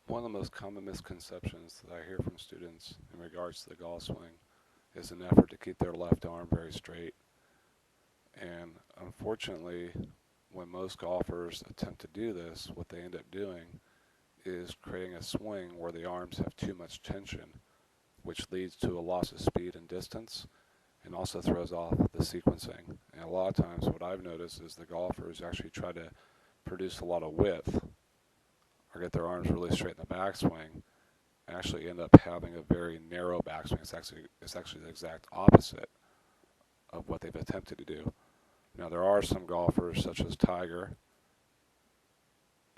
One of the most common misconceptions that I hear from students in regards to the golf swing is an effort to keep their left arm very straight. And unfortunately, when most golfers attempt to do this, what they end up doing is creating a swing where the arms have too much tension, which leads to a loss of speed and distance and also throws off the sequencing. And a lot of times what I've noticed is the golfers actually try to produce a lot of width or get their arms really straight in the backswing, actually end up having a very narrow backswing. It's actually the exact opposite of what they've attempted to do. Now there are some golfers such as Tiger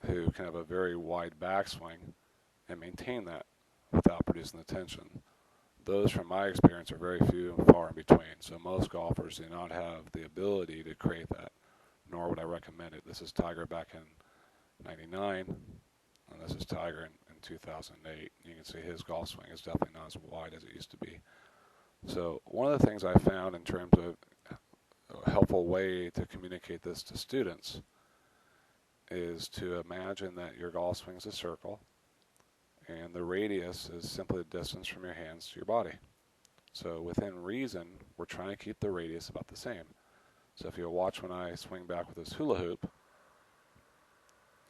who can have a very wide backswing and maintain that without producing the tension. Those, from my experience, are very few and far in between. So most golfers do not have the ability to create that, nor would I recommend it. This is Tiger back in '99, and this is Tiger in 2008. You can see his golf swing is definitely not as wide as it used to be. So one of the things I found in terms of a helpful way to communicate this to students is to imagine that your golf swing is a circle and the radius is simply the distance from your hands to your body. So within reason, we're trying to keep the radius about the same. So if you'll watch when I swing back with this hula hoop,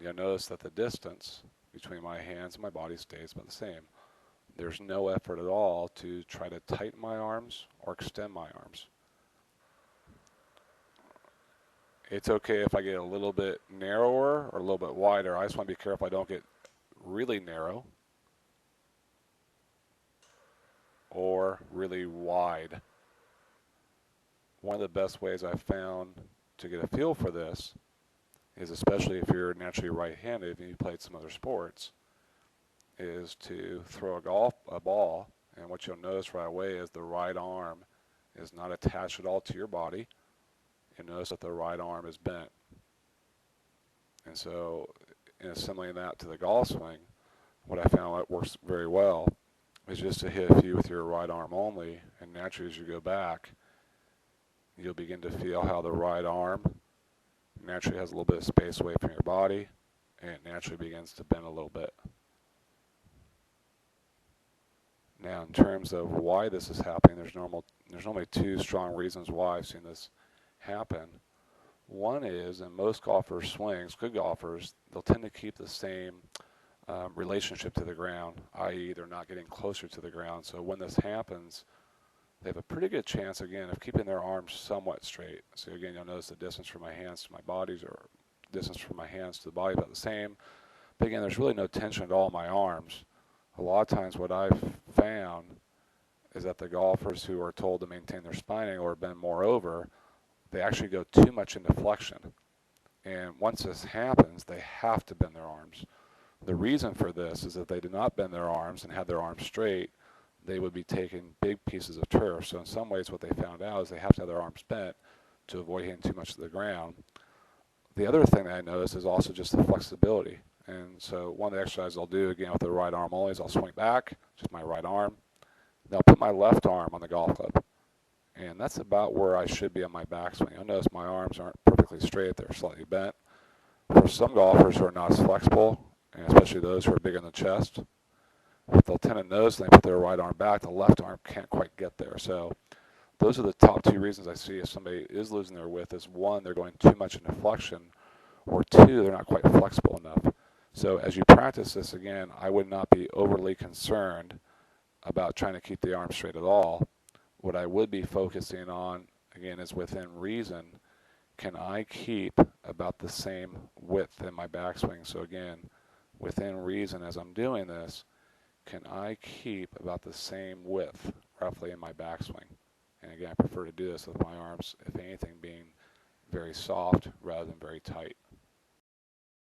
you'll notice that the distance between my hands and my body stays about the same. There's no effort at all to try to tighten my arms or extend my arms. It's okay if I get a little bit narrower or a little bit wider. I just want to be careful I don't get really narrow or really wide. One of the best ways I've found to get a feel for this is, especially if you're naturally right-handed and you played some other sports, is to throw a ball, and what you'll notice right away is the right arm is not attached at all to your body. You'll notice that the right arm is bent. And so, in assimilating that to the golf swing, what I found that works very well is just to hit a few with your right arm only, and naturally as you go back, you'll begin to feel how the right arm naturally has a little bit of space away from your body, and it naturally begins to bend a little bit. Now, in terms of why this is happening, there's normally two strong reasons why I've seen this happen. One is, in most golfers' swings, good golfers, they'll tend to keep the same relationship to the ground, i.e. they're not getting closer to the ground. So when this happens, they have a pretty good chance, again, of keeping their arms somewhat straight. So again, you'll notice the distance from my hands to my bodies, or distance from my hands to the body, about the same. But again, there's really no tension at all in my arms. A lot of times what I've found is that the golfers who are told to maintain their spine or bend more over, they actually go too much into flexion. And once this happens, they have to bend their arms. The reason for this is that they do not bend their arms and have their arms straight, they would be taking big pieces of turf. So in some ways what they found out is they have to have their arms bent to avoid hitting too much to the ground. The other thing that I noticed is also just the flexibility. And so one of the exercises I'll do, again with the right arm only, is I'll swing back, just my right arm. Then I'll put my left arm on the golf club. And that's about where I should be on my backswing. You'll notice my arms aren't perfectly straight, they're slightly bent. For some golfers who are not as flexible, and especially those who are big in the chest, what they'll tend to notice when they put their right arm back, the left arm can't quite get there. So those are the top two reasons I see if somebody is losing their width is, one, they're going too much into flexion, or two, they're not quite flexible enough. So as you practice this, again, I would not be overly concerned about trying to keep the arm straight at all. What I would be focusing on, again, is within reason, can I keep about the same width in my backswing? So again, within reason, as I'm doing this, can I keep about the same width roughly in my backswing? And again, I prefer to do this with my arms, if anything, being very soft rather than very tight.